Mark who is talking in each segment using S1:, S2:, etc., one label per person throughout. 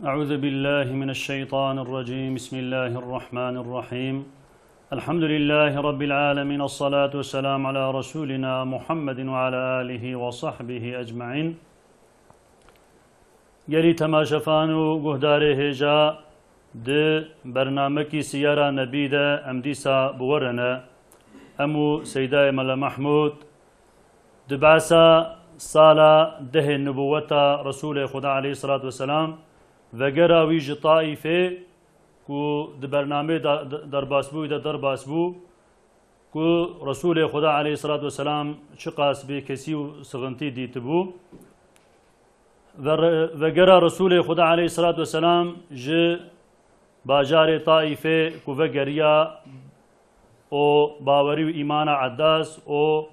S1: أعوذ بالله من الشيطان الرجيم. بسم الله الرحمن الرحيم. الحمد لله رب العالمين، الصلاة والسلام على رسولنا محمد وعلى آله وصحبه أجمعين. يلي تماشفانو قهداره هجا د برنامجي سيارة نبيدة أمديسا بورنا أمو سيداء ملا محمود دبعسا صالة ده النبوة رسول خدا عليه الصلاة والسلام وگرا ویج طائفه کو د برنامه درباسبو د درباسبو کو رسول خدا علیه الصلاة والسلام چقاس به کسی و سغنتی دیتبو وگرا رسول خدا علیه الصلاة والسلام ج باجار طائفه کو وگریا او باوری و ایمان عداس او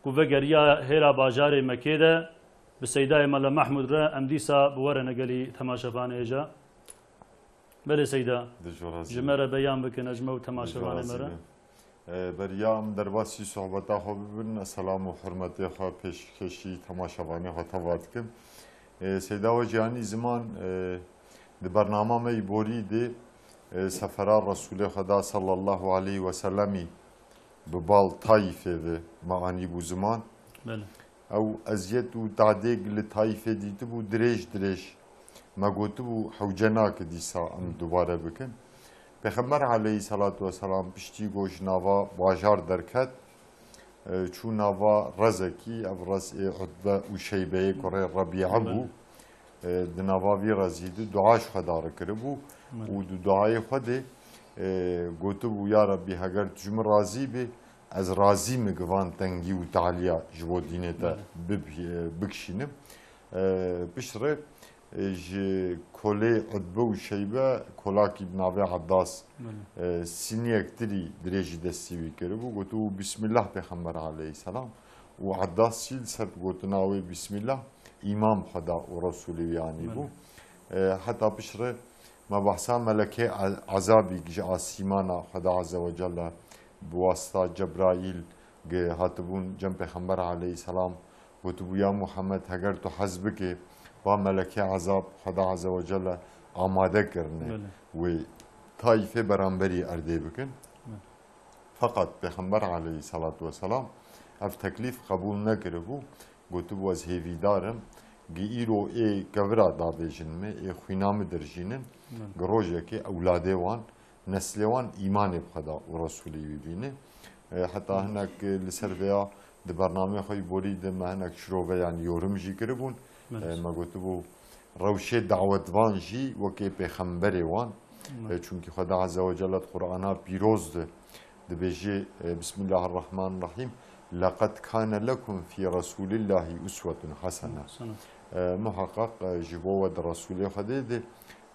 S1: کو وگریا هیرا باجار مکه ده بسيداء ملا محمود را أمديسا بورنا قالي تماشفان إيجا بلي سيدا جمرة بيان بكن أجمو تماشفان مرة
S2: بريام درباسي صحبتا خو ببن السلام و حرمتي خو پیش کشی تماشفانی خو تواد کم سيدا و جاني زمان ده برنامه مي بوري ده سفرار رسول خدا صلى الله عليه وسلم ببال طائفه و معاني بو زمان
S1: بله
S2: او ازیت و تعدیق لطایفه دیده بو دريج ما قلت بو حوجناك دیسا ام دوباره بکن پیغمبر علیه صلاة و سلام پشتی گوش ناوا باجار درکت چو ناوا رزکی او رز عدبه و شیبه کره ربیعه بو دناوا وی رزیده دعاش خدا رکره بو و دعای خود قلت بو یا ربی اگر تجم راضی بی از راضی مگوان تنگی و تعالیا جوو دینه تا بکشینم بشره کلی عدبه و شیبه کلاکی بنابه عباس سینیک تری دريجي دستی کرده بو گوتو بسم الله پیغمبر علیه السلام و عباس شیل سر گوتو ناوی بسم الله امام خدا و رسولی یعنی بو حتی بشره ما بحثا ملکه عذابی جا آسیمانا خدا عز و جل بواسطة جبرائيل هاتبون جنب پیغمبر علیه السلام وتبو يا محمد هگر تو حزبك با ملكي عذاب خدا عز وجل آماده کرنه و طائفه برانبری ارده بکن فقط پیغمبر علیه الصلاة والسلام اف تکلیف قبول نکره بو گوتبو از هیوی دارم گیرو ای گورا دابیجن می ای خوینام درجینن گروجه که اولاده وان نسلوان ایمان بخدا و رسولی ببینه حتی هنک لسر ویا ده برنامه خوی بوری ده ما هنک شروع یعنی یورم جی کربون ما گوتو بو روشه دعوت وان جی وکی پیغمبر وان چونکه خدا عز و جل قرآن پیروز ده بیجی بسم الله الرحمن الرحیم لقد كان لكم في رسول الله أسوة حسنة محقق جبوة رسول خدا ده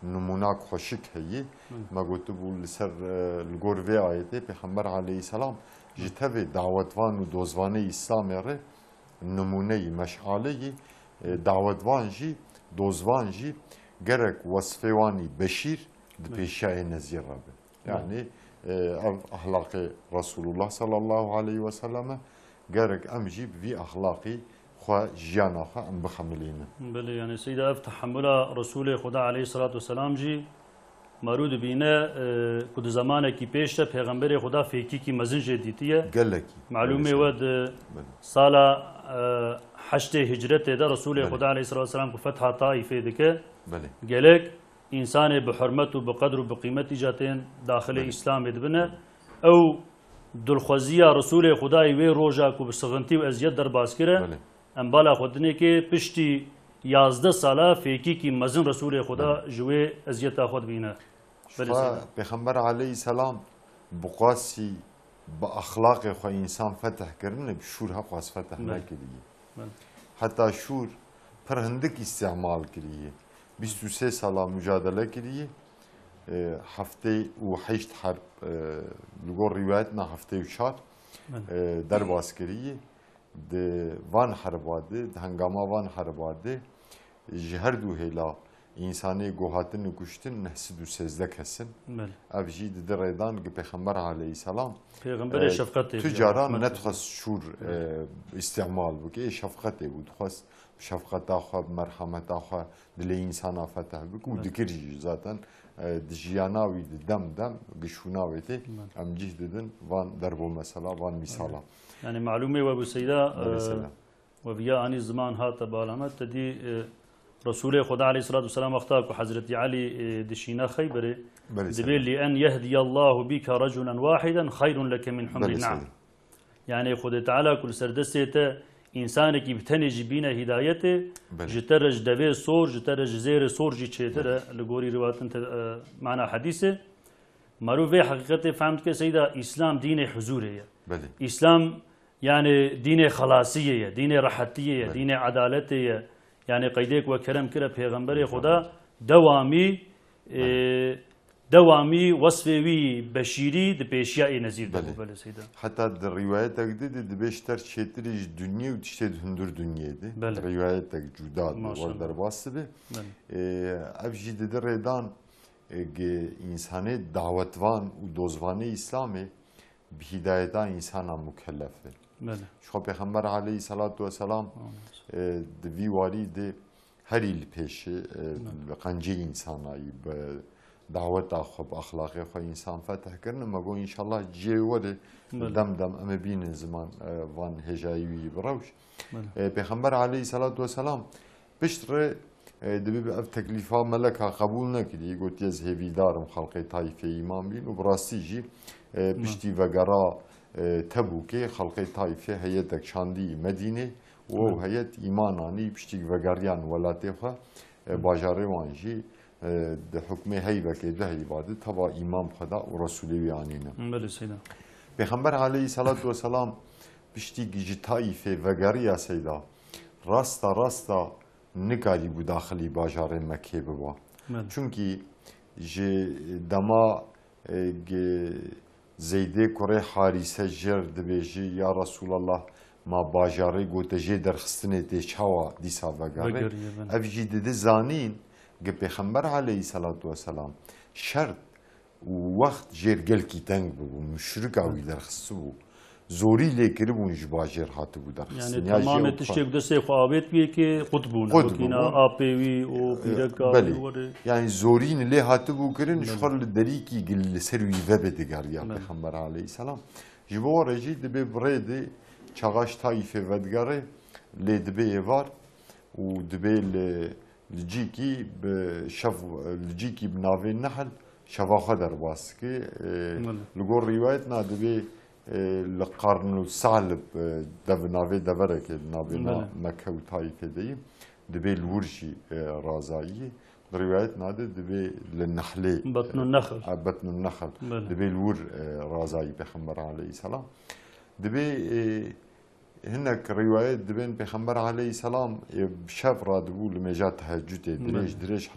S2: نموناك خوشك هي ما قلت بو لسر الجورفي آيته پیغمبر عليه السلام جتوي دعوتوان و دوزواني اسلام ره نمونه مشعاله دعوتوان جي دوزوان جي گرك وصفواني بشير دبيشاي نزير ربه يعني اخلاق رسول الله صلى الله عليه وسلم گرك امجي في اخلاقي خو جانا خو ام بخملين
S1: بله يعني سيدة اف تحمل رسول خدا عليه الصلاة والسلام جي مرود بينا كد زمانه كي بيشته پیغمبر خدا فيكي كي مزن جديتيه
S2: قالكي
S1: معلومه ود صاله حشت هجرت ده رسول خدا عليه الصلاة والسلام کو فتح طائفه دكه
S2: بله
S1: قالك انسان بحرمته بقدر وبقيمته جاتين داخل اسلام ادبنه او دلخوزيه رسول خدا وي روجا کو بسغنتي و ازيد در باسكره ام بالا خودنه که پشتی 11 ساله فیکی کی مزن رسول خدا جوی ازیتا خود بینه
S2: پیغمبر علیه السلام بقاسی با اخلاق خو انسان فتح کرنه بشور ها قاس فتح نکردی حتی شور پر هندک استعمال کردی 23 ساله مجادله کردی هفته و 8 حرب لگور روایتنا هفته و 4 در باز کردی ده وان حرباده ده هنگاما وان حرباده جهر دو هلا انسانی گوهاتن کشتن نحسد و سزده کسن افجی ده ریدان که پیغمبر علیه السلام
S1: پیغمبر شفقت
S2: تجاران نتخص شور استعمال بکه شفقت بود خواست شفقت أخو بمرحمة أخو دل إنسان فتح بك ودكرجي ذاتا دجياناوي دم قشوناوي تي أم جهددن وان دربو مثلا وان مثالا
S1: يعني معلومة وابو سيدا وبيا أني زمان هات بالامت تدي رسول خدا عليه الصلاة والسلام اختارك حضرت علي دشينا خيبره دبيل لأن يهدي الله بك رجلا واحدا خير لك من حمر النعم يعني خدا تعالى كل سردسته إنسانك بتنج بين هدايته جترج دبي صور جترج زير صور جي تشتره لغوري روات انت معنا حديثه معروف حقيقة فهمت كسيدة إسلام دين حضورية إسلام يعني دين خلاصية دين راحتية دين عدالتية يعني قيدك وكرم كره پیغمبر خدا دوامي وصفي بشيري د بيشياء نزير بله سيدا
S2: حتى الروايات تجدد د بيشتر شتريج دنيا وتشتد هندور دنيا دي الروايات تجداد وردر باسبه ابجي د ردان انسانه دعوتوان و دوزوانه اسلامي بهدايتا انسانا مكلفه شو پیغمبر عليه الصلاة والسلام دوی والد هری الپیش قنجه انسانایی به دعوت خوب اخلاقی خو انسان فتح کردن مگو انشالله جیوره دم اما بین زمان وان هجایوی بروش پیغمبر علیه الصلاة والسلام بشتره دبی به تکلیفا ملکا قبول نکردی گوت یز هیوی دارم خلقی طایفه ایمان بین و براستی جی بشتی وگرا تبوکه خلقی طایفه هیتک شاندی مدینه و هیئت ایمانانی پشتی وگریان ولاتی خو باجاره وانجی ده حکم هیبه که ده عبادت تبا امام خدا و رسولی آنینه.
S1: بله سیدا.
S2: پیغمبر علیه الصلاة والسلام پشتی جتایفه وگریا سیدا راستا نکاری بود داخلی باجاره مکه بوا. چونکی دما زیده کره حارثه جرد بیجی یا رسول الله ما باجاره گوته جه درخستنه تی چاوا دیسا وگره افجی دیده زانین که پیغمبر علیه الصلاة والسلام شرط و وقت جرگل کی تنگ بو مشرک اوی درخستو بو زوری لیکری بونج باجر هاتو بو درخستن
S1: یعنی تمام تشتیق دسته خوابت بیه که قطبونه وکینا آپیوی و پیرکا
S2: یعنی زورین لی هاتو بو کرن شخر لدری کی گل سروی وبه دگر یا پیغمبر علیه السلام جوار جی دبی برده چاقاش طایفه ودگره لی دبی وار و دبی لجیکی بناوی نحل شفاخه در باس که لگور روایت نا دبی لقرن الثعلب ناوی دوره که ناوی مکه و طایفه دیم دبی الورشی رازایی روایت ناده دبی للنحله بطن النخل دبی الور رازایی پیغمبر علیه السلام دبي هناك روايات دبين بيخمبر عليه السلام بشاف رادبو لمجا تهجد دريش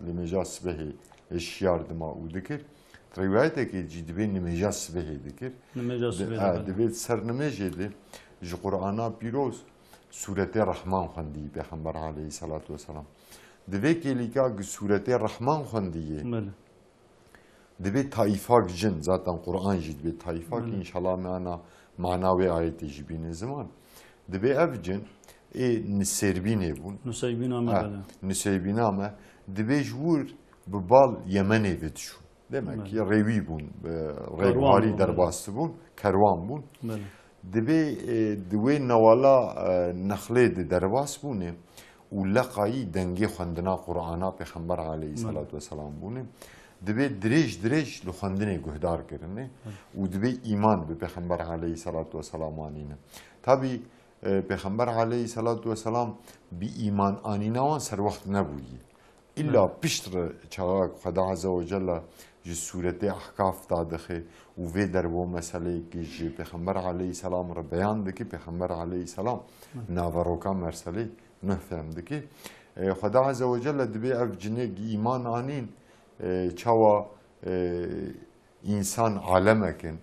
S2: لمجا سبهي الشيار دما وذكر روايتك يجي دبين لمجا سبهي ذكر دبي سر نمجي دي جو قرآن بيروز سورة الرحمن خندي بيخمبر عليه الصلاة والسلام دبي كيليكا سورة الرحمن خندي دبي طائفة جن ذاتا قرآن جد بي طائفة إن شاء الله معنا معناوي آيات جبين الزمان دبي أفجن نسيربينه بون نسيربينه دبي جور ببال يمني فيدشو demek ki revi bun revhari derbas bun kervan bun dibê divê newala nexlê di derbas bûne û leqayî dengê xwendina Qur'ana Pêxember aleyhî selatu vesselam bûne dibê dirêj li xwendinê guhdar kirine û dibê îman bi Pêxember aleyhî selatu vesselam anîne tabî Pêxember aleyhî selatu vesselam bi îman anîna wan serwext nebûye إلا بشتر چاق خدا عز وجل جي سورة أحقاف داخل وفي دربو مسألة جي پیغمبر عليه السلام را بیان دکی پیغمبر عليه السلام ناوروکا مرسله نفهم دکی خدا عز وجل دبی اف جنگ ایمان آنین چاوا انسان عالمکن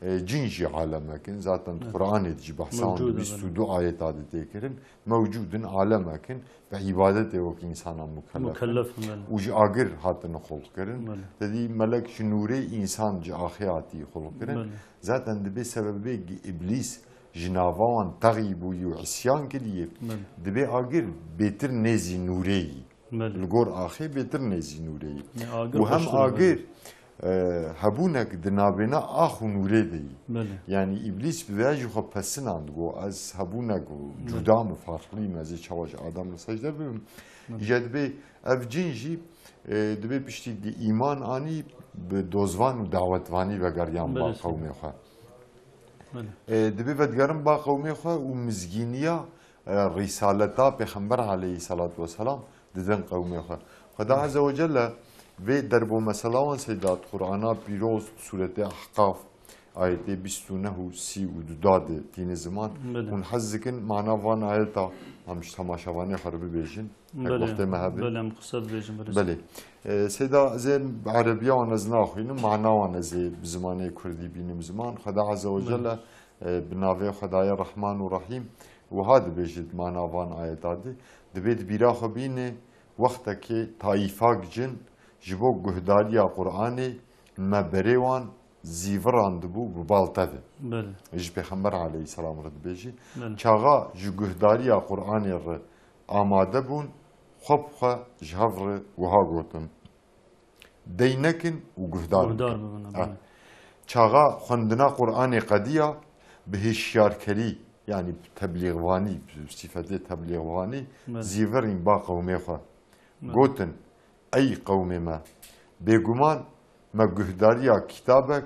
S2: جنجي عالمكن ذاتا القرآن يجي بحثان بيستودو آيات عادتي كرن موجود عالمكن بعبادته وك إنسان مكلف وجي آقر هاتن خلق كرن تدي ملك شنوري إنسان جي آخياتي خلق كرن ذاتا دبي سببي إبليس جناوان تغی بوی و عصیان کریه دبی آگر بهتر نزی نوری لگور آخه بهتر نزی نوری و هم آگر هبونك دنابنا آخو نوره دی يعني إبليس بواجه خب پسناند گو از هبونك جدا مفارقلين از چواج آدم سجده بیم جد بي اف جنجي دبي بشتي دي إيمان آني بدوزوان و دعوتواني وگريان با قومي خواه دبي ودگرم با قومي خواه و مزگينيا رسالتا پیغمبر عليه الصلاة والسلام ددن قومي خواه خدا عز وجل و دربو مثلا سیدات قرآن پیروز سورت احقاف آیت 29 و 32 داده تین زمان اون حز کن معنا وان آیتا همش تماشاوانه خرابی بیشین وقت مهبه
S1: بله مقصد بیشین
S2: بله سیدا زين عربية ونزنا خوينم معنا ونزي بزمانه كردي بينم زمان خدا عز وجل بناوي خدايا الرحمن والرحيم وهذا بيجد معنا وان آيات دبيت بيرا خبينه وقتك طائفة جن جبو گهداریا قرآنی مبریوان زیوران دبو ببالتاده.
S1: بله.
S2: اج پیغمبر علیه السلام رد بیجی. چاقا جو گهداریا قرآنی ر آماده بون خب خا جهور وها گوتن. دینکن و گهدار.
S1: گهدار ببینم.
S2: چاقا خندنا قرآنی قدیا بهشیار کری یعنی تبلیغوانی صفت تبلیغوانی زیورین با قومی خا. گوتن ای قوم ما بگمان ما گهداریا کتابک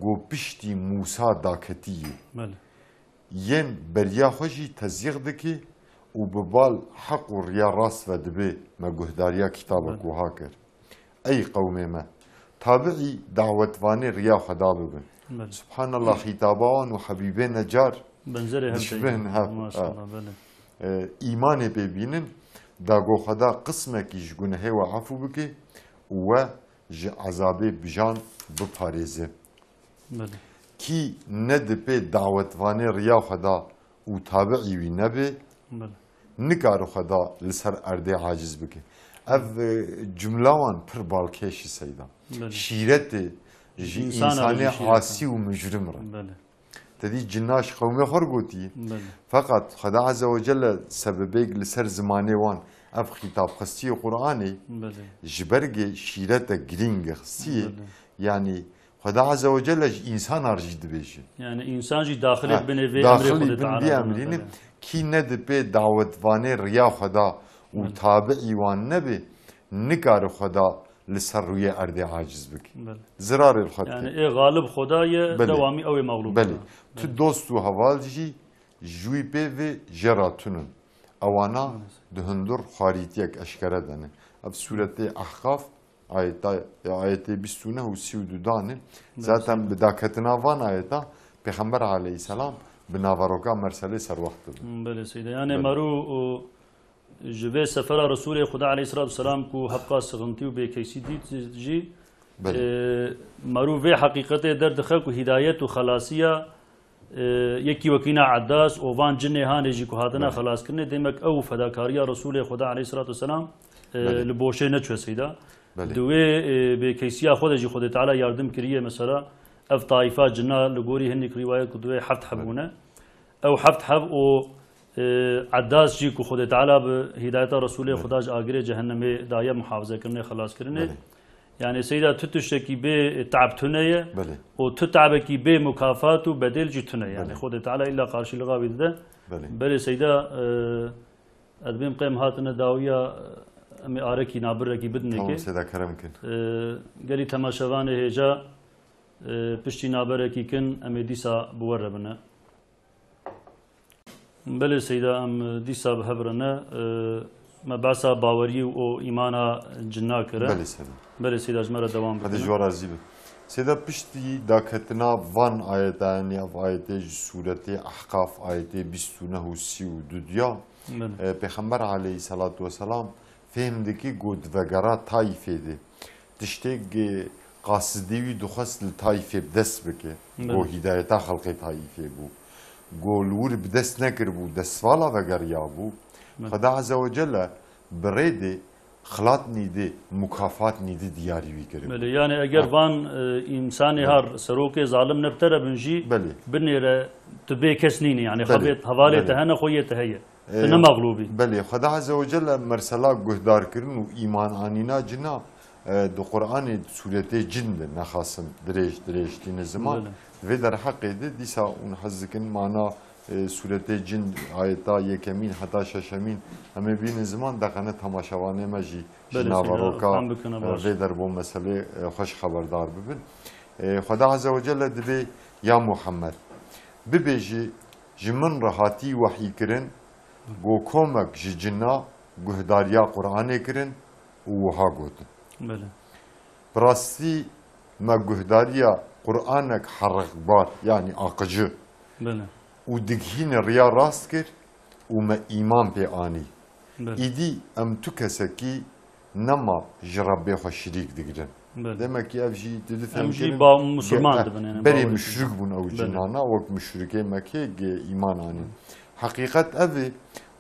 S2: گو پشتی موسی داکتیه ین بریا خوشی تزیق دکی و ببال حق و ریا راست و دبه ما گهداریا کتابک و هاکر ای قوم ما تابعی دعوتوانی ریا خدا ببن سبحان الله خطابان و حبیبه نجار
S1: بنزره
S2: ایمان ببینن داگو خدا قسمه کیش گناه و عفو بکه و عذاب بجان بپاريزه کی ند به دعوتوانه ریا خدا و تابعی وی نبه نکارو خدا لسر ارده عاجز بکه اف جملوان پر بالکشی سیدا شیرت انسان عاصی و مجرم را تدي جناش قومي خرقوتي فقط خدا عز وجل سببيك لسر زماني وان اف خطاب خستي قرآني جبرجي شيرته جرينج خستي يعني خدا عز وجل انسان ارجد بيجي
S1: يعني انسان جي داخلي بني
S2: داخلي بني امرين كي ند بي دعوت واني ريا خدا وتابعي وان نبي نكار خدا لسر روی ارد عاجز بکی زرار الخط
S1: يعني ايه غالب خدای دوامي او مغلوب
S2: بله تو دوست و حوالجی جوی پی و جراتونن اوانا دهندر خاریتیک اشکره دنه اف صورت احقاف آیت 29 و 32 دانه zaten بداکتنا وان آیتا پیغمبر علیه السلام بناوروکا مرسله سر وقت
S1: بله سیده يعني مرو جبه سفر رسول خدا علیه السلام کو حقا سغنتی و بیکیسی دید جی مرو و حقیقت درد خلق و هدایت و خلاصیه یکی وکینا عداس و وان جنه هانه جی کو هاتنا خلاص کرنه دیمک او فداکاریا رسول خدا علیه السلام لبوشه نچو سیدا دوی بیکیسیا خود جی خود تعالی یاردم کریه مثلا اف طائفات جنا لگوری هنک روایت کو دوی حفت حبونه او حفت حب و عداس جی کو خود تعالی به هدایت رسول خدا آگره جهنم دایا محافظه کرنے خلاص کرنے يعني سيدا تتشكي به تعبتنيه وتتعبكي به مكافات وبدل جتنيه يعني خود تعالى الا قارش لغاوي ده بل سيدا ادبيم قيم هاتنا داويه امي اركي نابركي بدنك
S2: سيدا كرمكن
S1: قالي تماشوان هجا پشتي نابركي كن امي ديسا بوربنا بله سيدا ام ديسا بهبرنا ما بعثا باوري و ايمانا جنا كره بله سيدا جمره دوام
S2: هذا جوار عزيبه سيدا پشتي داكتنا وان آيتان يا آيات سورة احقاف آيات 29 و 32 ديا پیغمبر عليه الصلاة والسلام فهمدكي قد وگرا طائفه دي تشتيق قاصديوي دخص لطائفه بدس بكي بو هدايتا خلق طائفه بو قولور بدس نكر بو دس والا وگر يابو خدا عز وجل بريدي خلات نیده مکافات نیده دیاری وی کرد
S1: بله يعني اگر وان انساني هار سروك ظالم نبتره بنجي
S2: بله
S1: بنيره تبي كسنيني يعني
S2: بله.
S1: خبيت حوالي
S2: بله.
S1: تهنا خويه تهيا فنا مغلوبي
S2: بله خدا عز وجل مرسلا گهدار کرن و ایمان آنینا جنا دو قرآن سورت جن نخاسم دريج دين زمان و در حق ده دیسا اون حزکن معنا سورت جن آیتا یکمین حتی ششمین همه بین زمان دقنه تماشاوانه مجی جناوروکا و در بو مسئله خوش خبردار ببین خدا عز وجل دبی یا محمد ببیجی جمن راحتی وحی کرن گو کومک جی جنا گهداریا قرآن کرن و وها گوتن
S1: بله
S2: براستی ما گهداریا قرآنک حرق بار يعني آقجه
S1: بله
S2: و دگهین ریا راست کر و ما ایمان پی آنی
S1: بله
S2: ایدی ام تو کسکی نما جربه خو شریک دگرن
S1: بله
S2: demek ki evji dedi
S1: امجي با مسلمان دبن يعني
S2: beri müşrik bun ev cinana ve müşrike Mekke iman ani hakikat evi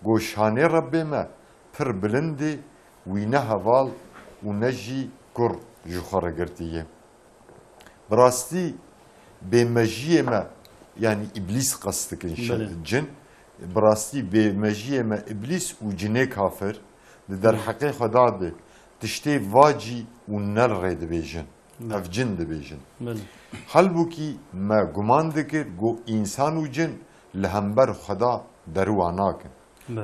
S2: goşhane Rabbime pir bilindi ve ne haval ve neji kur juhara girtiye براستی به مجیه ما yani iblis kastık cin براستی به مجیه ما iblis و جنه کافر در حقیقت خدا ده تشتی واجی و نر رد بیجن اف جن ده بیجن halbuki ما گمان دکر گو انسان و جن لهمبر خدا درو آناکن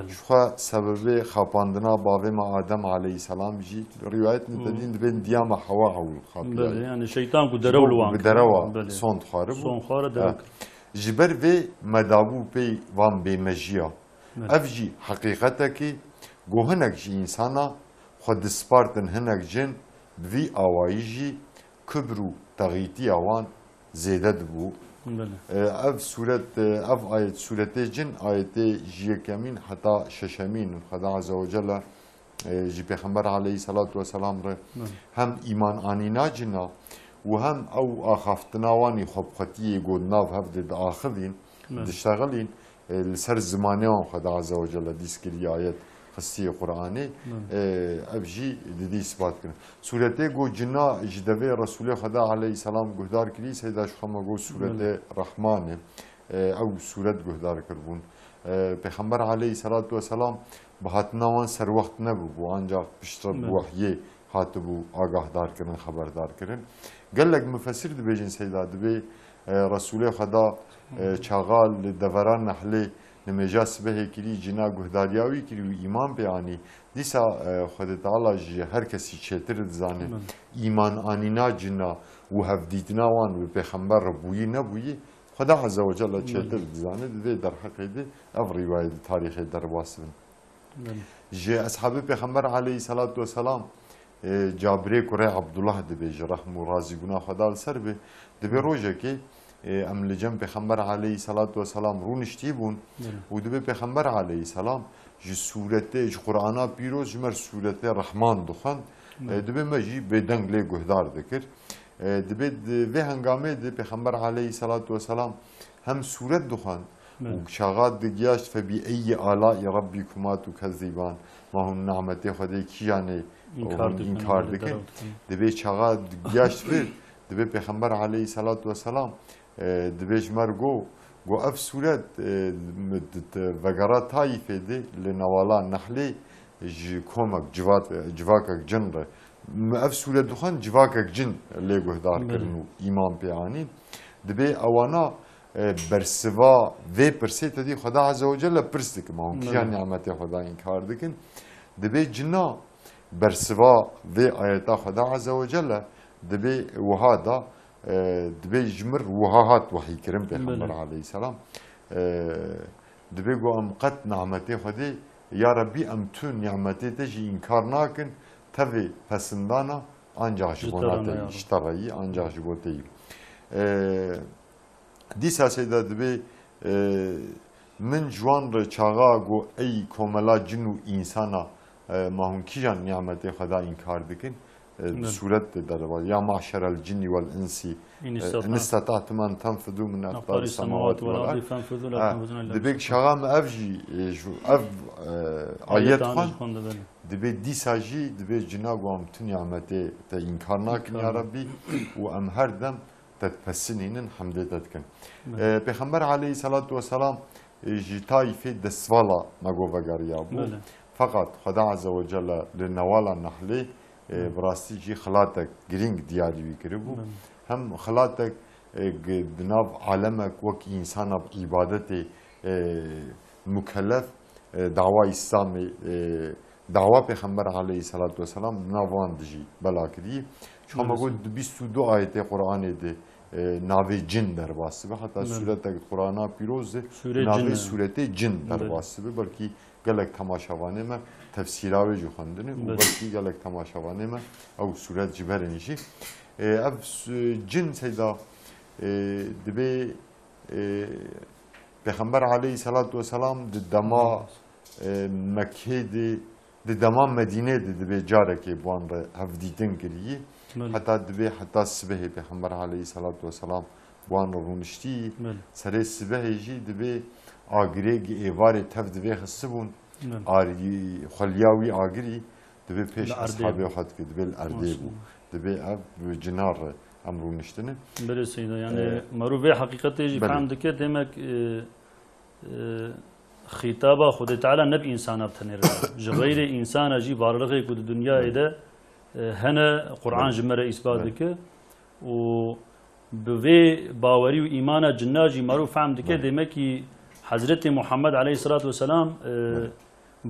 S2: شخوا سبب خاپاندنا باوی ما آدم علیه السلام جی روایت ندادین دبین دیام حوا حول
S1: خاپیای يعني شیطان کو درو لوان
S2: بدروا سوند خارب
S1: درو
S2: جبر و مدابو پی وان بی مجیا اف جی حقیقتا کی گو هنک جی انسانا خود سپارتن هنک جن دوی آوائی جی کبرو تغییتی آوان زیده دبو اف سورت اف آیت سورت جن آیت جیکمین حتی ششمین خدا عز وجل جی پیغمبر علیه الصلاة والسلام ره هم ایمان آنینا جنا و هم او آخافتناوانی خبخطی گودناف هفته آخرین دشتغلین لسر زمانه خدا عز وجل دیسکری آیت خصی قرآنی ابجی دیدی اثبات کنه سورت گو جنا جدوی رسول خدا علیه السلام گهدار کری سیدا شخما گو سورت رحمان او سورت گهدار کربون پیغمبر علیه السلام بهاتناوان سر وقت نبو بو آنجا پشتر وحیه هاتبو آگاه دار کرن خبردار کرن قالك مفسر دبيجن سيدا دبي رسول خدا چاغال دوران نحله نمجاس به کلی جنا گهداریاوی کلی و ایمان بیانی دیسا خود تعالی جی هر کسی چتر زانه ایمان آنینا جنا و هفدیدنا وان و پیغمبر ربویی نبویی خدا عز وجل چتر زانه ده در حقیقت اف روایت تاریخ در واسن جی اصحاب پیغمبر علیه الصلاة والسلام جابری کوره عبدالله دبی رحم و راضی گناه خدا سر به دبی روزه که ام لجم پیغمبر علیه الصلاة والسلام رونشتی بون و دبی پیغمبر علیه السلام جی سورت جی قرآن پیروز جمر سورت رحمان دخان دبی مجی بدنگ لی گهدار دکر دبی و هنگامه دبی پیغمبر علیه الصلاة والسلام هم سورت دخان و شاغات دگیاش فبی ای آلاء ربکما تکذبان ما هم نعمت خدای کیانه inkar dikin dibe çağa yaş bir dibe peygamber aleyhissalatu vesselam dibe jmergo go af suret vegara taif edi li navala nahli ji komak civakak cinre af suret duhan civakak cin li guhdar kirnu iman peyani dibe avana bersiva ve perset edi Xuda azze ve celle perstik ma hum kiyan nimeti Xuda inkar dikin dibe cinna برسوا و آیات خدا عز وجل دبی وهذا دبی جمر وهات وحی کرم پیغمبر علیه السلام دبی گو ام قد نعمتی خدی یا ربی ام تو نعمتی تجی انکار ناکن تفی پسندانا ancak jibonate iştarayi ancak jiboteyi disa seyda dibê min jwan re çağa go ey komela cin û insana mahun kijan nimeti Xuda inkar dikin سورة دربا يا معشر الجن والإنس إن استطعتم أن تنفذوا من أقطار السماوات والأرض
S1: فانفذوا لا تنفذون إلا
S2: دبيك شغام أفجي أف آيات خان دبي دي ساجي دبي جناب وام تنعمتي تإنكارناك يا ربي وأم هردم تتفسنين حمد تتكن پیغمبر عليه الصلاة والسلام جتاي في دسوالا مگو وگریا بو فقط خدا عز وجل لنوالا نحلي براستی جی خلاتك گرینگ دیاری وی کربو هم خلاتك بناف عالمك وك انسان بعبادت مكلف دعوة اسلامي دعوة پیغمبر عليه الصلاة والسلام نوان دجي بلا کری شما مگو 22 آیت قرآن ده ناوی جن در باسی به حتی سورت قرآن پیروز ناوی سورت جن در باسی به بلکی گلک تماشاوانه من تفسیراوی جو خواندنه و بلکی گلک تماشاوانه من او سورت جبر نیشی اف جن سیدا دبی پیغمبر علیه الصلاة والسلام دما مکه دما مدینه دبی جاره که بوان را هفدیدن کریه حتی دبی حتی سبه پیغمبر علیه الصلاة والسلام بوان را رونشتی سر سبه جی دبی آگریگ ایوار تف دبی خصبون خلیاوی آگری دبی پیش اصحابی خود که دبی الارده بو دبی اب جنار هم رونشتنه
S1: بله سیدا یعنی مروفه حقیقتی جی فهم دکه دمک خطابه خود تعالی نب انسان ابتنیر غیر انسان جی بارلغه کود دنیا ایده هنه قرآن جمره اثبات دکه و به باوری و ایمان جناجی معروف فهم دکه دمکی حضرت محمد علیه الصلاة والسلام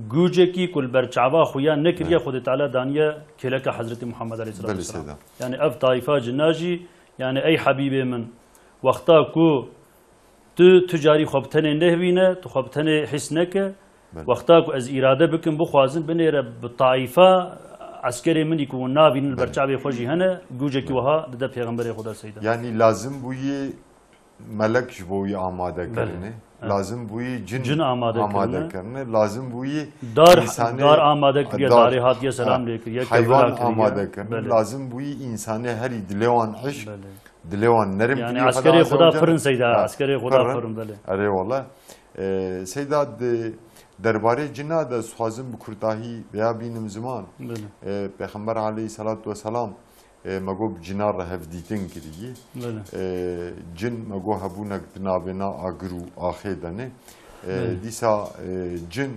S1: گوجه کی کل برچعبا خویا نکریه خود تعالی دانیه کلک حضرت محمد علیه الصلاة والسلام یعنی اف طایفه جناجی یعنی ای حبیب من وقتا کو تو تجاری خوابتنه نهوینه تو خوابتنه حس نکه وقتا کو از اراده بکن بخوازن بنیره بطایفه عسکری منی کو نابین البرچعبه خوشی هنه گوجه کی وها ده پیغمبر خدا سیدا
S2: یعنی لازم بوی ملک جبوی آماده کرنه لازم بوی جن آماده کرنه لازم بوی
S1: دار آماده کریه داری هاتیه سلام لیکریه
S2: حیوان آماده کرنه لازم بوی انسانی هری دلوان عشق دلوان نرم
S1: یعنی عسکری خدا فرن سیدا عسکری خدا فرن بله
S2: اره والله سیدا درباره جنا da سوازم بکرتاهی veya benim zaman Peygamber aleyhissalatu vesselam مگو جنا را هفدیتن کردی جن مگو هبونک دنابنا آگرو آخیدنه دیسا جن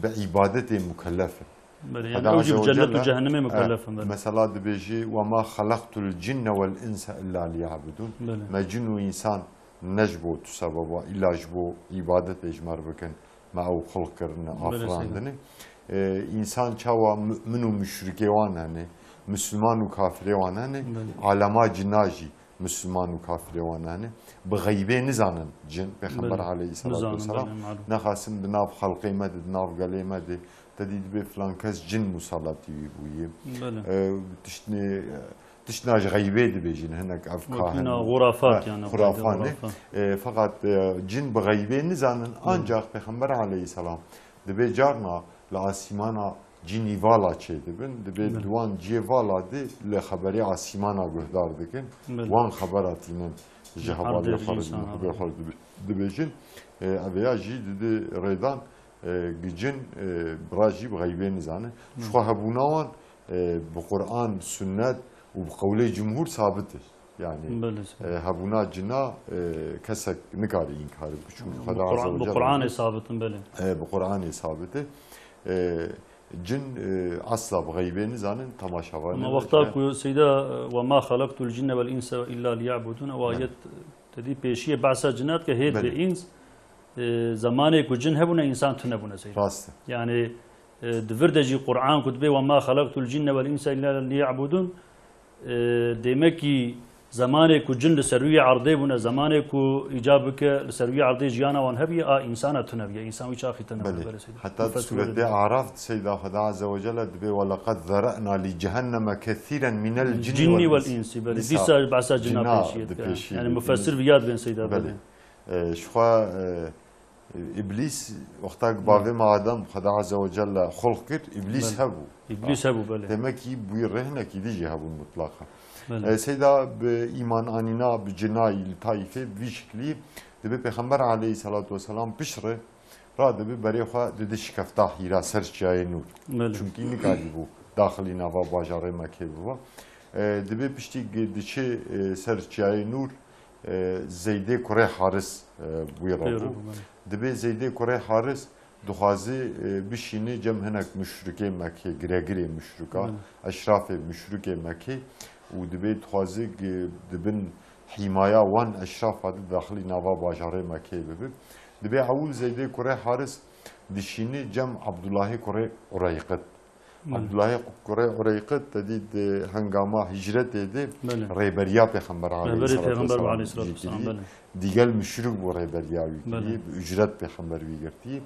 S2: به عبادت مکلفه
S1: يعني أوجب جنة وجهنم مكلفة
S2: مثلا دبيجي وما خلقت الجن والإنس إلا ليعبدون ما جن وإنسان نجبو تسببا إلا جبو عبادت إجمار بكن معو خلق كرنا آفراندنه إنسان چاوا مؤمن ومشركي وانه Müslüman و kafire wanane alama cinaji Müslüman و kafire wanane bi gaybe nizanin cin Peygamber aleyhissalatu vesselam naxasim binav xalqi med binav gale med tedid be falan kes cin musallati buye tişnaj gaybe de bejin henek afkahin
S1: gurafat yani
S2: gurafane fakat cin bi gaybe nizanin ancak Peygamber aleyhissalam de be carna la asimana جینی والا چه دبن دبی دوان جی والا دی لخبری آسیمانا گهدار دکن وان خبراتینن جهوالی خارج دبیجن اویا جی دی ریدان گجن براجی بغیبه نزانه شو هبوناوان بقرآن سنت و بقوله جمهور ثابته yani habuna cina kesek nikari inkar
S1: bu Kur'an sabitın böyle
S2: bu Kur'an sabiti cin asla bu gaybeni zanın tamaşavanı
S1: ama vakta ku seyda ve ma halaktul cinne vel insa illa liya'budun ve ayet dedi peşiye bahsa cinat ke hep ins zamanı ku cin hebuna insan tünebuna seyda yani devrdeci Kur'an kutbe ve ma halaktul cinne vel insa illa liya'budun demek ki zamanı ku cin servi arde buna zamanı ku icabı ke servi arde jiyana wan hebi a insana tunabiye insan hiç ahitan
S2: hatta surede araf seyda Huda azze ve celle de ve laqad zara'na li cehenneme kesiren min el
S1: cinni vel insi bel disa basa cinna peşiyet yani müfessir viyad ben seyda
S2: bel şuha ابليس وقتاك باغي مع ادم خدا عز وجل خلق ابليس هبو
S1: ابليس هبو بله
S2: تمكي بويرهنا كي ديجي هبو مطلقا سيدا بايمان انينا بجناي الطائفه بشكلي دبي پیغمبر عليه الصلاه والسلام بشره را دبي بريخه ددش كفتا هيرا سرچاي نور چونكي نكاري بو داخلي نوا باجار مكه بو دبي پشتي دچي سرچاي نور زيدي كوري حارس بويرا دبي زيدي كوري حارس دخوازي بشيني جم هناك مشركي مكه غريغري مشركا اشراف مشركي مكه ودبي دخوازي دبن حمايه وان اشراف هذا داخلي نوا باجار مكه بب دبي اول زيدي كوري حارس دشيني جم عبد الله كوري اوريقت عبد الله كوري اوريقت تديد هنگاما هجرت دي ريبريا پیغمبر عليه الصلاه والسلام دیگل مشرک بو ريبريا وي اجرت پیغمبر ويگرتي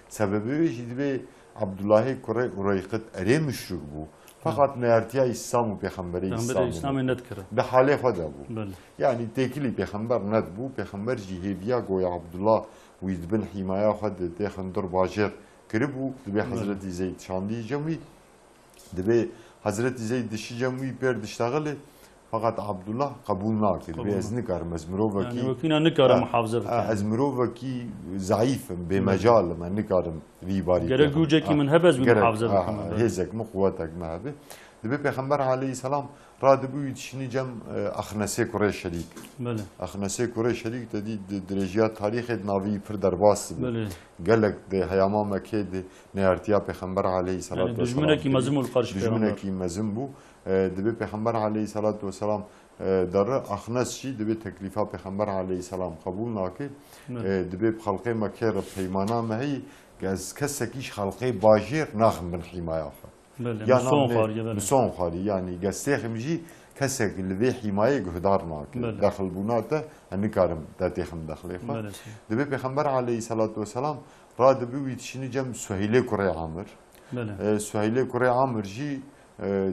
S2: سببي دبي عبد الله كوري اوريقت اري مشرک بو فقط نارتيا اسلام پیغمبري
S1: اسلام نذكر
S2: ده حاله خدا بو يعني تكلي پیغمبر ند بو پیغمبر جهيبيا گويا عبد الله ويدبن حمايه خد تخندر باجر كربو دبي حضرت زيد شاندي جمي دبي حضرت زيد دشي جمي بير دشتغل فقط عبد الله قبول ناكل دبي ازني كار مزمروفكي
S1: يعني وكينا نكار محافظه
S2: ازمروفكي ضعيف بمجال ما نكارم في باري
S1: جرجوجكي من هبز بمحافظه
S2: هيزك مقوتك ما هبه دبي پیغمبر عليه السلام رادبو يتشني جم اخنسي كوري شريك
S1: بله
S2: اخنسي كوري شريك تدي درجات تاريخ ناوي پر درباس
S1: بله
S2: قالك ده هياما مكه ده نيارتيا پیغمبر عليه الصلاه والسلام
S1: دجمنكي مزم القرش
S2: دجمنكي مزم بو دبي پیغمبر عليه الصلاه والسلام در اخنس شي دبي تكليفا پیغمبر عليه السلام قبول ناكي دبي بخلقي مكه پیمانا ما هي كسكيش خلقي باجير ناخم من حمايه يعني مسون خالي يعني قستيخ مجي كسك اللي ذي حماية قهدار ناك داخل بناته أني كارم داتيخم داخل إخوة دبي بيخمبر عليه الصلاة والسلام را دبي ويتشيني جم سهيلي كوري عامر سهيلي كوري عامر جي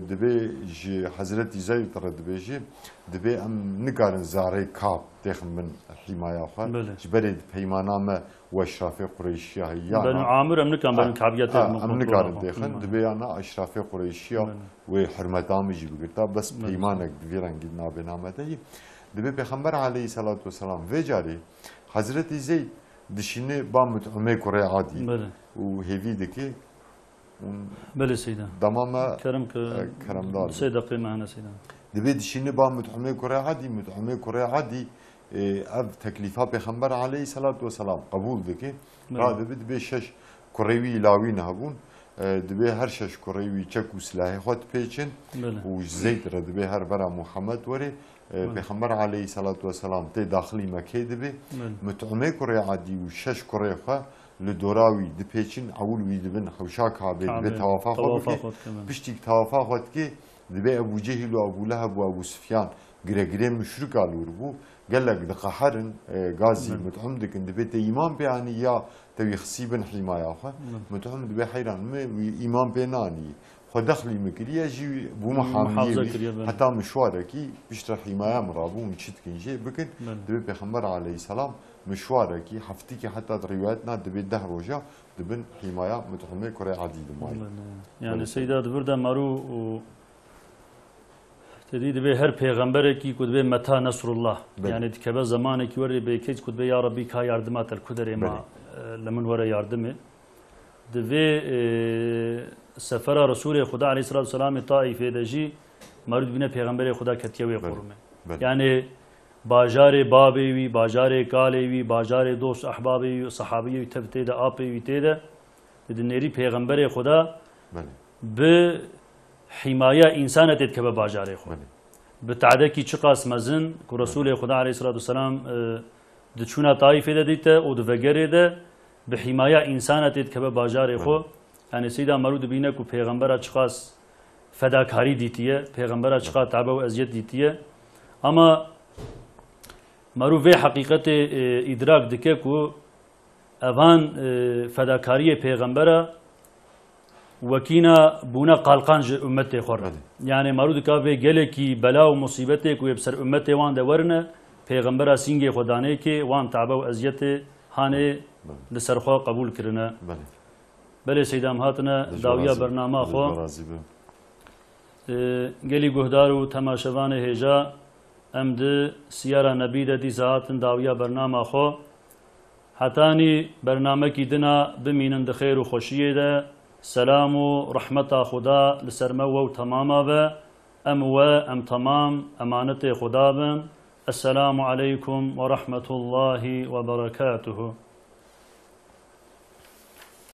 S2: دبي جي حضرتي زي ترى دبي جي دبي أم نكارن زاري كاب تيخم من حماية أخوة جبرد بيمانا ما واشرافي قريشية هي
S1: بنو عامر أم نكارن بنو كعبيات
S2: أم نكارن تيخن دبي أنا أشرافي قريشية وحرمتام يجي بقرتا بس بيمانك دفيران قدنا بنامته دبي بيخمبر عليه الصلاة والسلام في جاري حضرتي زيد دشيني بامت أمي كوري عادي وهيفي دكي
S1: بله سيدا
S2: دماما
S1: كرم دار سيدا قيمة أنا سيدا
S2: دبي دشيني بامت أمي كوري عادي متأمي كوري عادي أب تكليفها بيخمبر عليه الصلاة والسلام قبول دكي را دبي شش كوريوي لاوي نهبون دبي هر شش كوريوي چكو سلاحي خود بيچن وزيت را دبي هر برا محمد وري بيخمبر عليه الصلاة والسلام تي داخلي مكي دبي متأمي كوري عادي وشش كوري خوا لدوراوي دبيچن اول وي دبن حوشا كعبه دبي توافا خود بيشتيك توافا خود كي دبي ابو جهل وابو لهب وابو سفيان غريغري مشرك قالوا بو قال لك دقحرن غازي متعمدك دبي ايمان بيعني يا تبي خسيبن حمايه اخا متعمد دبي حيران ايمان بيناني خو دخلي مكريه جي بو محاميه حتى مشواركي بيشتر حمايه مرابو مشتكن جي بكن دبي پیغمبر عليه السلام مشواركي حفتيكي حتى رواياتنا دبي ده روجا دبن حمايه متهمه كوري عديد ماي
S1: يعني سيدات بردا مارو تدي دبي هر پیغمبر کی کدبه متا نصر الله يعني دكبه زمان کی ور به کج کدبه یا ربي کا يردمات الكدر ما لمن ور يردمه دبي سفر رسول خدا عليه الصلاه والسلام طائفه دجي مرد بنا پیغمبر خدا کتیوی قرمه يعني باجار بابي وي باجار قالي وي باجار دوست احبابي صحابي تبتي ده ابي وي تده دنيري پیغمبر خدا ب حمايه انسانه تكبه باجار خدا بتعدكي چقاس مزن كو رسول خدا عليه الصلاه والسلام دچونا طائفه ده ديته او دغره ده بحمايه انسانه تكبه باجار خو يعني سيدا مرود بينه كو پیغمبر چقاس فداکاری دیتیه پیغمبر چقاس تعب و اذیت دیتیه اما مروفه حقیقت ادراک دکه کو اوان فداکاری پیغمبر وکینا بونا قالقان امت خور يعني مرود کا به گله کی بلا و مصیبت کو بسر امت وان د ورنه پیغمبر سینگ خدانه کی وان تعب و اذیت هاني لسرخوا قبول كرنا بله سيدام هاتنا داويا برنامه خو گلی گهدار و تماشوان هجا امد سیاره نبی دی زهاتن داویا برنامه خو حتانی برنامه کی دنا بمینند خیر و خوشیه ده سلام و رحمت خدا لسرمه و تماما به ام تمام امانت خدا بن السلام عليكم ورحمة الله وبركاته